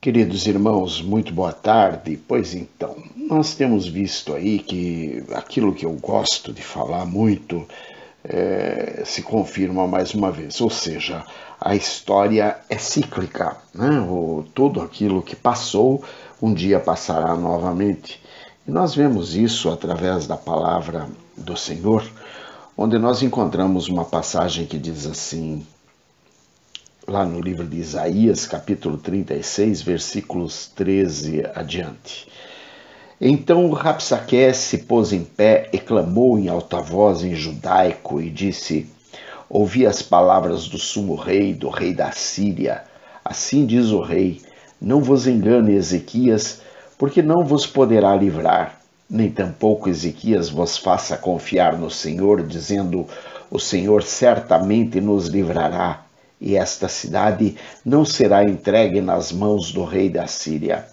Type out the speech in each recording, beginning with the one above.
Queridos irmãos, muito boa tarde. Pois então, nós temos visto aí que aquilo que eu gosto de falar muito se confirma mais uma vez, ou seja, a história é cíclica, né? Tudo aquilo que passou, um dia passará novamente. E nós vemos isso através da palavra do Senhor, onde nós encontramos uma passagem que diz assim: lá no livro de Isaías, capítulo 36, versículos 13 adiante. Então Rabsaque se pôs em pé e clamou em alta voz em judaico e disse: Ouvi as palavras do sumo rei, do rei da Síria. Assim diz o rei: Não vos engane, Ezequias, porque não vos poderá livrar, nem tampouco Ezequias vos faça confiar no Senhor, dizendo: O Senhor certamente nos livrará, e esta cidade não será entregue nas mãos do rei da Síria.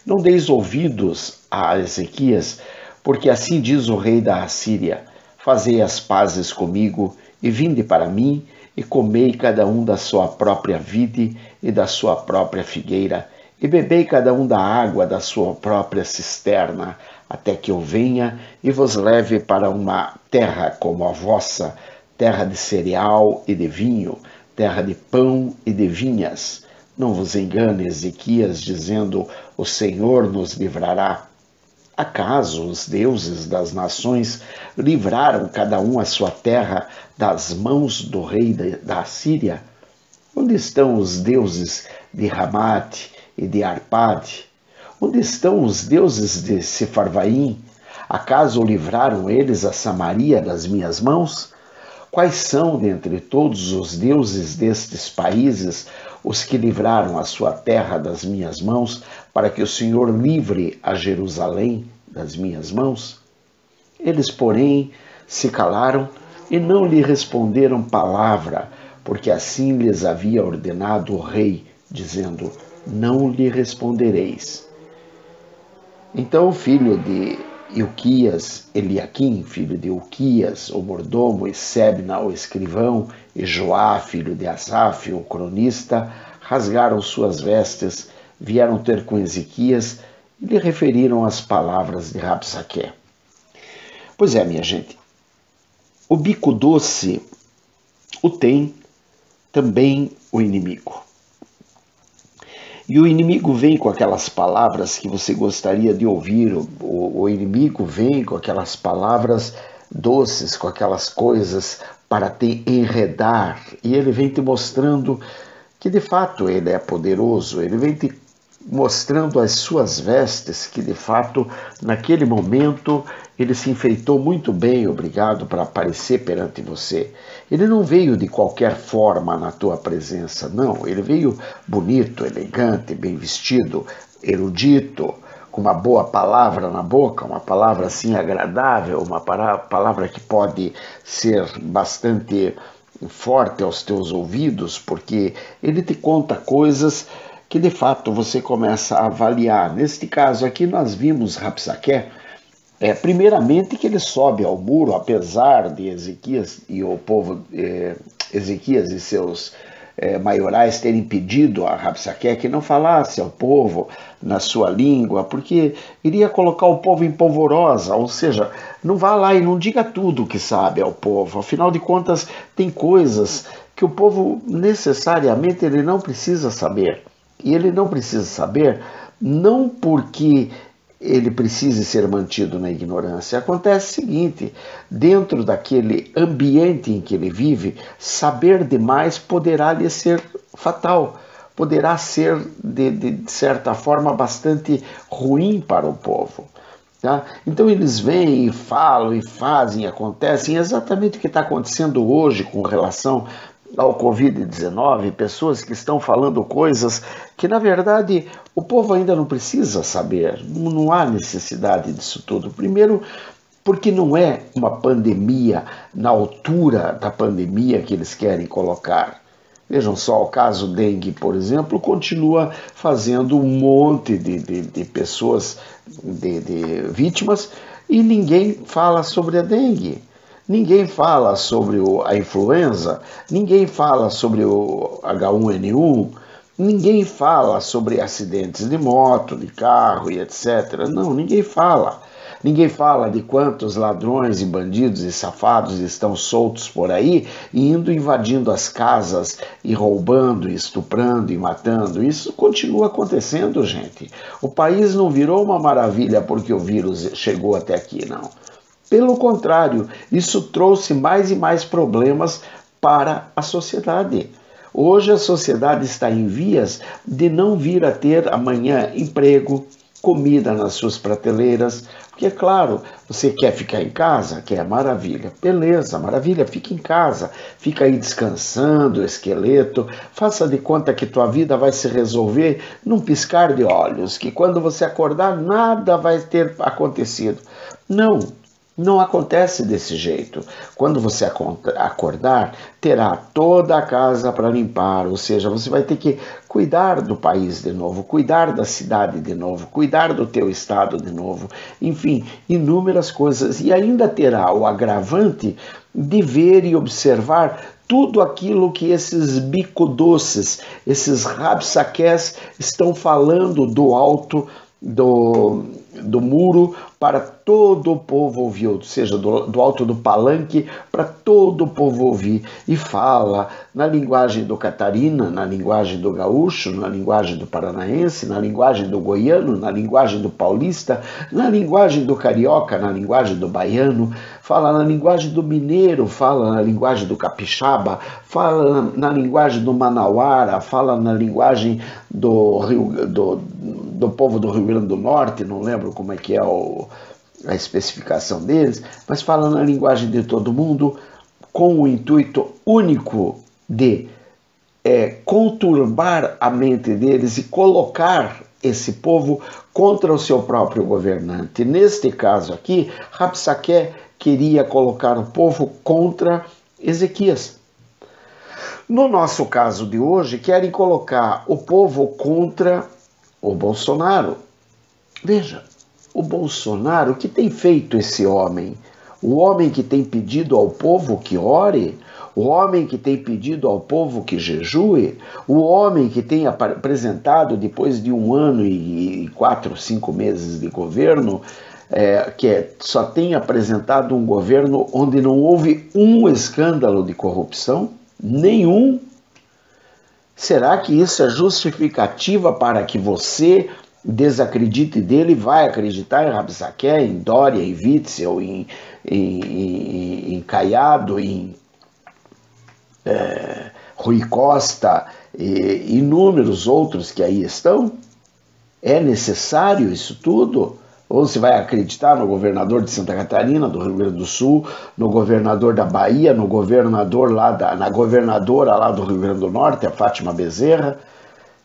Não deis ouvidos a Ezequias, porque assim diz o rei da Assíria: Fazei as pazes comigo, e vinde para mim, e comei cada um da sua própria vide e da sua própria figueira, e bebei cada um da água da sua própria cisterna, até que eu venha e vos leve para uma terra como a vossa, terra de cereal e de vinho, terra de pão e de vinhas. Não vos engane, Ezequias, dizendo: O Senhor nos livrará. Acaso os deuses das nações livraram cada um a sua terra das mãos do rei da Síria? Onde estão os deuses de Ramate e de Arpade? Onde estão os deuses de Sefarvaim? Acaso livraram eles a Samaria das minhas mãos? Quais são, dentre todos os deuses destes países, os que livraram a sua terra das minhas mãos, para que o Senhor livre a Jerusalém das minhas mãos? Eles, porém, se calaram e não lhe responderam palavra, porque assim lhes havia ordenado o rei, dizendo: Não lhe respondereis. Então o filho de Ilquias, Eliaquim, filho de Ilquias, o mordomo, e Sebna, o escrivão, e Joá, filho de Asaf, o cronista, rasgaram suas vestes, vieram ter com Ezequias e lhe referiram as palavras de Rabsaque. Pois é, minha gente, o bico doce o tem também o inimigo. E o inimigo vem com aquelas palavras que você gostaria de ouvir, o inimigo vem com aquelas palavras doces, com aquelas coisas para te enredar, e ele vem te mostrando que de fato ele é poderoso, ele vem te mostrando as suas vestes, que de fato naquele momento ele se enfeitou muito bem, obrigado, para aparecer perante você. Ele não veio de qualquer forma na tua presença, não, ele veio bonito, elegante, bem vestido, erudito, com uma boa palavra na boca, uma palavra assim agradável, uma palavra que pode ser bastante forte aos teus ouvidos, porque ele te conta coisas que de fato você começa a avaliar. Neste caso aqui nós vimos Rabsaque, primeiramente que ele sobe ao muro, apesar de Ezequias e o povo, Ezequias e seus maiorais terem pedido a Rabsaque que não falasse ao povo na sua língua, porque iria colocar o povo em polvorosa, ou seja, não vá lá e não diga tudo o que sabe ao povo, afinal de contas tem coisas que o povo necessariamente ele não precisa saber. E ele não precisa saber, não porque ele precise ser mantido na ignorância. Acontece o seguinte: dentro daquele ambiente em que ele vive, saber demais poderá lhe ser fatal, poderá ser, de certa forma, bastante ruim para o povo. Tá? Então eles vêm e falam e fazem, acontecem exatamente o que está acontecendo hoje com relação ao Covid-19, pessoas que estão falando coisas que, na verdade, o povo ainda não precisa saber, não há necessidade disso tudo. Primeiro, porque não é uma pandemia na altura da pandemia que eles querem colocar. Vejam só, o caso dengue, por exemplo, continua fazendo um monte de pessoas, de vítimas, e ninguém fala sobre a dengue. Ninguém fala sobre a influenza, ninguém fala sobre o H1N1, Ninguém fala sobre acidentes de moto, de carro e etc. Não, ninguém fala. Ninguém fala de quantos ladrões e bandidos e safados estão soltos por aí, indo invadindo as casas e roubando, e estuprando e matando. Isso continua acontecendo, gente. O país não virou uma maravilha porque o vírus chegou até aqui, não. Pelo contrário, isso trouxe mais e mais problemas para a sociedade. Hoje a sociedade está em vias de não vir a ter amanhã emprego, comida nas suas prateleiras, porque é claro, você quer ficar em casa? Quer, maravilha, beleza, maravilha, fica em casa, fica aí descansando, esqueleto, faça de conta que tua vida vai se resolver num piscar de olhos, que quando você acordar nada vai ter acontecido. Não. Não acontece desse jeito. Quando você acordar, terá toda a casa para limpar, ou seja, você vai ter que cuidar do país de novo, cuidar da cidade de novo, cuidar do teu estado de novo, enfim, inúmeras coisas. E ainda terá o agravante de ver e observar tudo aquilo que esses bico-doces, esses rabsaqués estão falando do alto do muro para todo o povo ouvir, ou seja, do alto do palanque para todo o povo ouvir, e fala na linguagem do catarina, na linguagem do gaúcho, na linguagem do paranaense, na linguagem do goiano, na linguagem do paulista, na linguagem do carioca, na linguagem do baiano, fala na linguagem do mineiro, fala na linguagem do capixaba, fala na linguagem do manauara, fala na linguagem do povo do Rio Grande do Norte, não lembro como é que é a especificação deles, mas fala na linguagem de todo mundo, com o intuito único de conturbar a mente deles e colocar esse povo contra o seu próprio governante. Neste caso aqui, Rabsaqué queria colocar o povo contra Ezequias. No nosso caso de hoje, querem colocar o povo contra o Bolsonaro. Veja, o Bolsonaro, o que tem feito esse homem? O homem que tem pedido ao povo que ore, o homem que tem pedido ao povo que jejue, o homem que tem apresentado, depois de 1 ano e 4, 5 meses de governo, só tem apresentado um governo onde não houve um escândalo de corrupção, nenhum. Será que isso é justificativa para que você desacredite dele e vai acreditar em Rabsaqué, em Dória, em Witzel, em Caiado, em Rui Costa e inúmeros outros que aí estão? É necessário isso tudo? Ou você vai acreditar no governador de Santa Catarina, do Rio Grande do Sul, no governador da Bahia, no governador na governadora lá do Rio Grande do Norte, a Fátima Bezerra?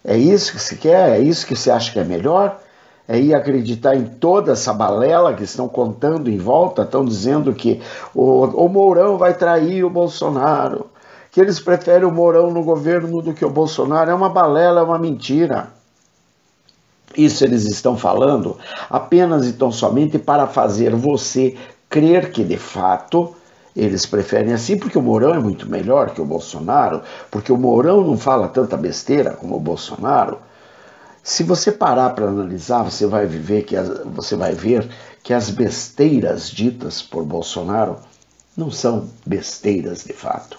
É isso que se quer? É isso que você acha que é melhor? É ir acreditar em toda essa balela que estão contando em volta, estão dizendo que o Mourão vai trair o Bolsonaro, que eles preferem o Mourão no governo do que o Bolsonaro. É uma balela, é uma mentira. Isso eles estão falando apenas e tão somente para fazer você crer que, de fato, eles preferem assim, porque o Mourão é muito melhor que o Bolsonaro, porque o Mourão não fala tanta besteira como o Bolsonaro. Se você parar para analisar, você vai ver que as besteiras ditas por Bolsonaro não são besteiras de fato.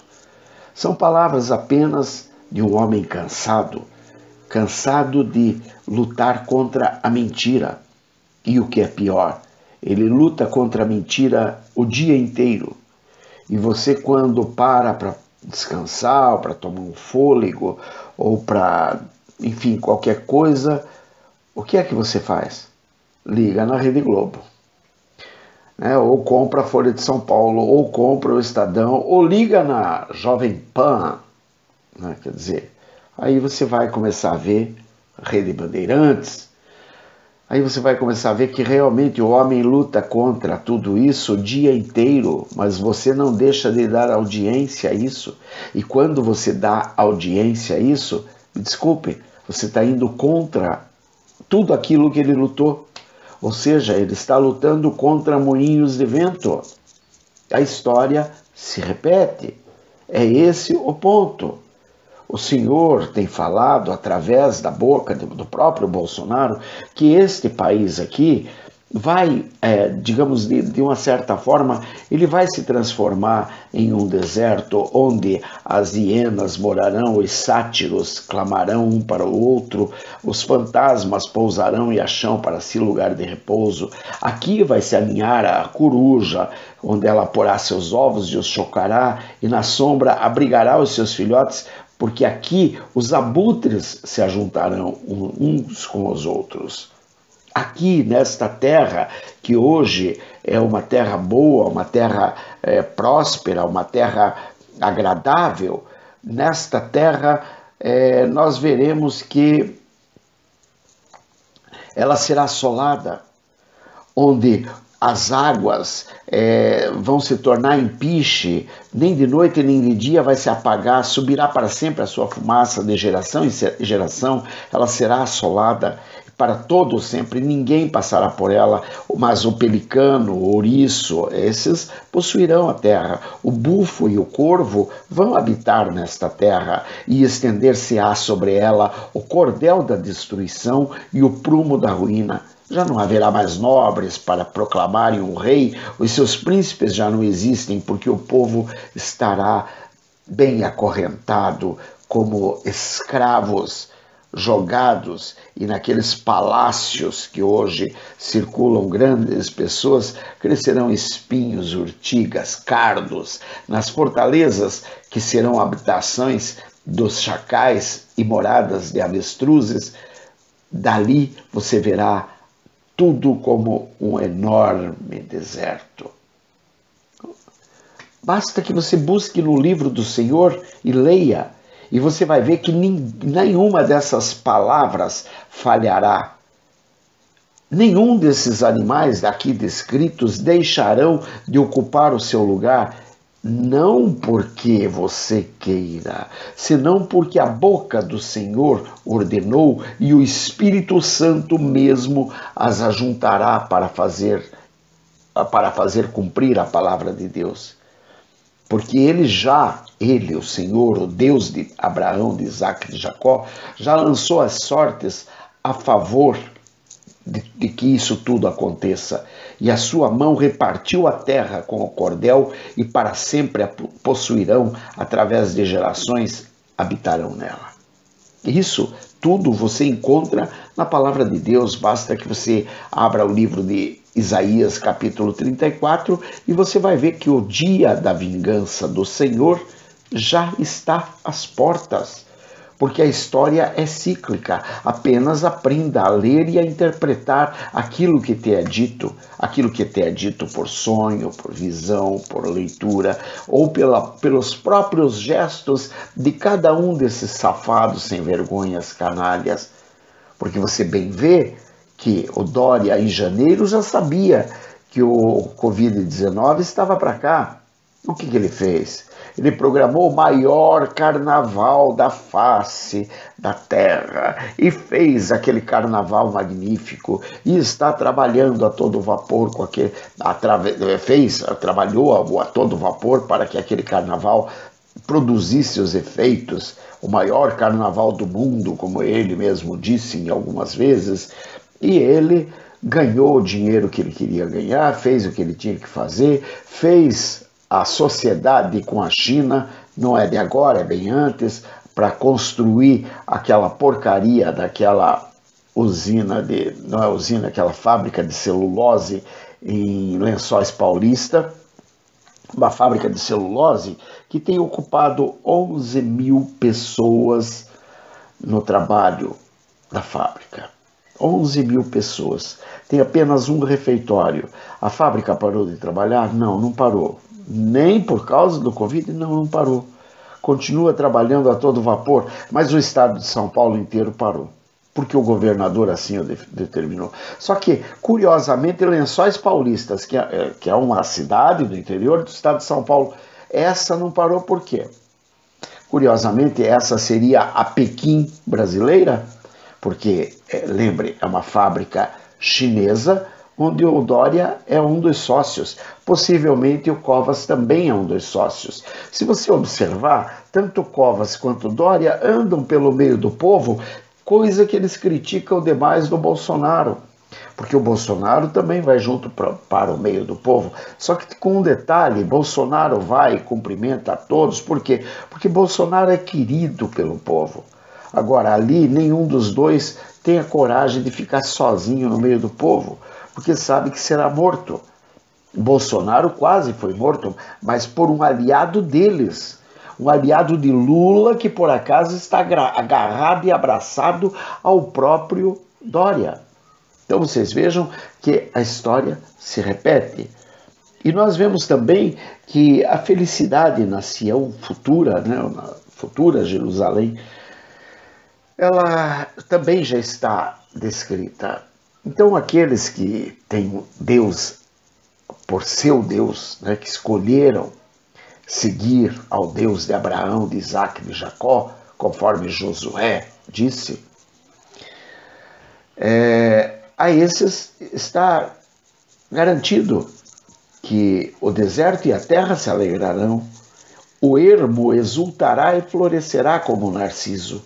São palavras apenas de um homem cansado de lutar contra a mentira. E o que é pior, ele luta contra a mentira o dia inteiro. E você, quando para descansar, ou para tomar um fôlego, ou para, enfim, qualquer coisa, o que é que você faz? Liga na Rede Globo. Ou compra a Folha de São Paulo, ou compra o Estadão, ou liga na Jovem Pan. Quer dizer, aí você vai começar a ver Rede Bandeirantes, aí você vai começar a ver que realmente o homem luta contra tudo isso o dia inteiro, mas você não deixa de dar audiência a isso. E quando você dá audiência a isso, me desculpe, você está indo contra tudo aquilo que ele lutou. Ou seja, ele está lutando contra moinhos de vento. A história se repete. É esse o ponto. o senhor tem falado através da boca do próprio Bolsonaro que este país aqui vai, digamos, de uma certa forma, ele vai se transformar em um deserto onde as hienas morarão, os sátiros clamarão um para o outro, os fantasmas pousarão em achão para si lugar de repouso. Aqui vai se aninhar a coruja, onde ela porá seus ovos e os chocará, e na sombra abrigará os seus filhotes, porque aqui os abutres se ajuntarão uns com os outros. Aqui nesta terra, que hoje é uma terra boa, uma terra próspera, uma terra agradável, nesta terra nós veremos que ela será assolada, onde as águas vão se tornar em piche, nem de noite nem de dia vai se apagar, subirá para sempre a sua fumaça, de geração em geração, ela será assolada para todo sempre, ninguém passará por ela, mas o pelicano, o ouriço, esses possuirão a terra. O bufo e o corvo vão habitar nesta terra e estender-se-á sobre ela o cordel da destruição e o prumo da ruína. Já não haverá mais nobres para proclamarem um rei, os seus príncipes já não existem, porque o povo estará bem acorrentado como escravos jogados, e naqueles palácios que hoje circulam grandes pessoas, crescerão espinhos, urtigas, cardos. Nas fortalezas, que serão habitações dos chacais e moradas de avestruzes, dali você verá tudo como um enorme deserto. Basta que você busque no livro do Senhor e leia, e você vai ver que nenhuma dessas palavras falhará. Nenhum desses animais aqui descritos deixarão de ocupar o seu lugar, não porque você queira, senão porque a boca do Senhor ordenou e o Espírito Santo mesmo as ajuntará para fazer cumprir a palavra de Deus. Porque ele, o Senhor, o Deus de Abraão, de Isaac e de Jacó, já lançou as sortes a favor de que isso tudo aconteça. E a sua mão repartiu a terra com o cordel e para sempre a possuirão, através de gerações habitarão nela. Isso tudo você encontra na palavra de Deus, basta que você abra o livro de Isaías capítulo 34 e você vai ver que o dia da vingança do Senhor já está às portas, porque a história é cíclica. Apenas aprenda a ler e a interpretar aquilo que te é dito por sonho, por visão, por leitura, ou pelos próprios gestos de cada um desses safados sem vergonhas canalhas, porque você bem vê que o Dória, em janeiro, já sabia que o Covid-19 estava para cá. O que ele fez? Ele programou o maior carnaval da face da terra e fez aquele carnaval magnífico e está trabalhando a todo vapor com aquele, trabalhou a todo vapor para que aquele carnaval produzisse os efeitos, o maior carnaval do mundo, como ele mesmo disse em algumas vezes, e ele ganhou o dinheiro que ele queria ganhar, fez o que ele tinha que fazer, fez a sociedade com a China, não é de agora, é bem antes, para construir aquela porcaria daquela usina, não é usina, aquela fábrica de celulose em Lençóis Paulista, uma fábrica de celulose que tem ocupado 11 mil pessoas no trabalho da fábrica. 11 mil pessoas. Tem apenas um refeitório. A fábrica parou de trabalhar? Não, não parou. Nem por causa do Covid, não parou. Continua trabalhando a todo vapor, mas o estado de São Paulo inteiro parou, porque o governador assim o determinou. Só que, curiosamente, Lençóis Paulistas, que é uma cidade do interior do estado de São Paulo, essa não parou por quê? Curiosamente, essa seria a Pequim brasileira, porque, lembre, é uma fábrica chinesa, onde o Dória é um dos sócios. Possivelmente o Covas também é um dos sócios. Se você observar, tanto Covas quanto Dória andam pelo meio do povo, coisa que eles criticam demais do Bolsonaro. Porque o Bolsonaro também vai junto para o meio do povo. Só que com um detalhe, Bolsonaro vai e cumprimenta a todos. Por quê? Porque Bolsonaro é querido pelo povo. Agora, ali, nenhum dos dois tem a coragem de ficar sozinho no meio do povo, porque sabe que será morto. Bolsonaro quase foi morto, mas por um aliado deles. Um aliado de Lula que, por acaso, está agarrado e abraçado ao próprio Dória. Então vocês vejam que a história se repete. E nós vemos também que a felicidade na Sião futura, na futura Jerusalém, ela também já está descrita. Então aqueles que têm Deus por seu Deus, que escolheram seguir ao Deus de Abraão, de Isaac e de Jacó, conforme Josué disse, a esses está garantido que o deserto e a terra se alegrarão, o ermo exultará e florescerá como o narciso,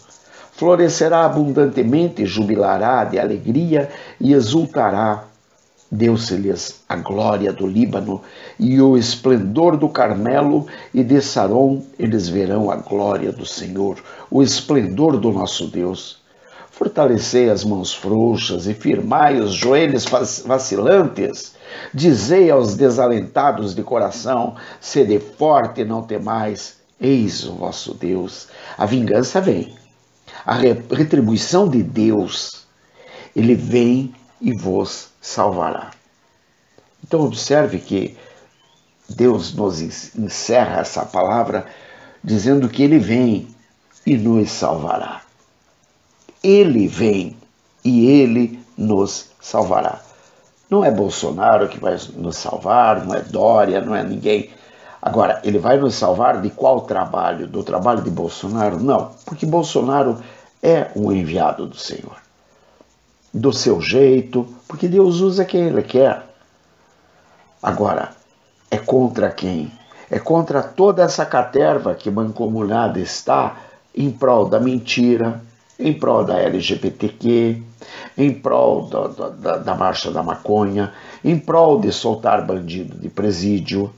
florescerá abundantemente, jubilará de alegria e exultará. Deu-se-lhes a glória do Líbano e o esplendor do Carmelo, e de Saron eles verão a glória do Senhor, o esplendor do nosso Deus. Fortalecei as mãos frouxas e firmai os joelhos vacilantes. Dizei aos desalentados de coração: sede forte e não temais, eis o vosso Deus. A vingança vem, a retribuição de Deus, ele vem e vos salvará. Então observe que Deus nos encerra essa palavra dizendo que ele vem e nos salvará. Ele vem e ele nos salvará. Não é Bolsonaro que vai nos salvar, não é Dória, não é ninguém. Agora, ele vai nos salvar de qual trabalho? Do trabalho de Bolsonaro? Não, porque Bolsonaro é um enviado do Senhor. Do seu jeito, porque Deus usa quem ele quer. Agora, é contra quem? É contra toda essa caterva que mancomunada está em prol da mentira, em prol da LGBTQ, em prol da marcha da maconha, em prol de soltar bandido de presídio,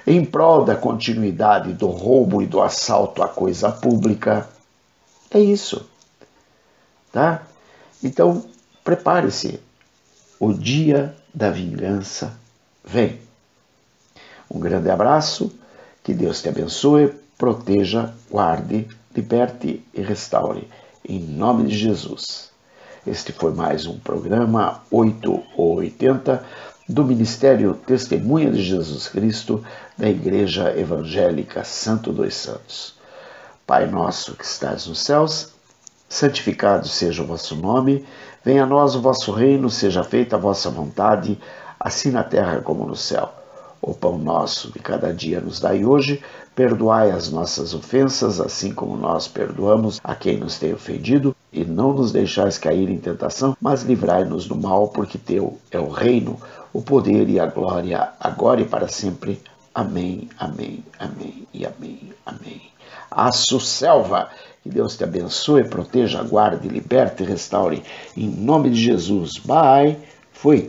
em prol da continuidade do roubo e do assalto à coisa pública. É isso, tá? Então, prepare-se, o dia da vingança vem. Um grande abraço, que Deus te abençoe, proteja, guarde, liberte e restaure. Em nome de Jesus. Este foi mais um programa 8 ou 80 do Ministério Testemunha de Jesus Cristo da Igreja Evangélica Santo dos Santos. Pai nosso que estás nos céus, santificado seja o vosso nome, venha a nós o vosso reino, seja feita a vossa vontade, assim na terra como no céu. O pão nosso de cada dia nos dai hoje, perdoai as nossas ofensas, assim como nós perdoamos a quem nos tem ofendido, e não nos deixais cair em tentação, mas livrai-nos do mal, porque teu é o reino, o poder e a glória, agora e para sempre. Amém, amém, amém e amém, amém. Aço Selva, que Deus te abençoe, proteja, guarde, liberte e restaure. Em nome de Jesus. Bye. Fui.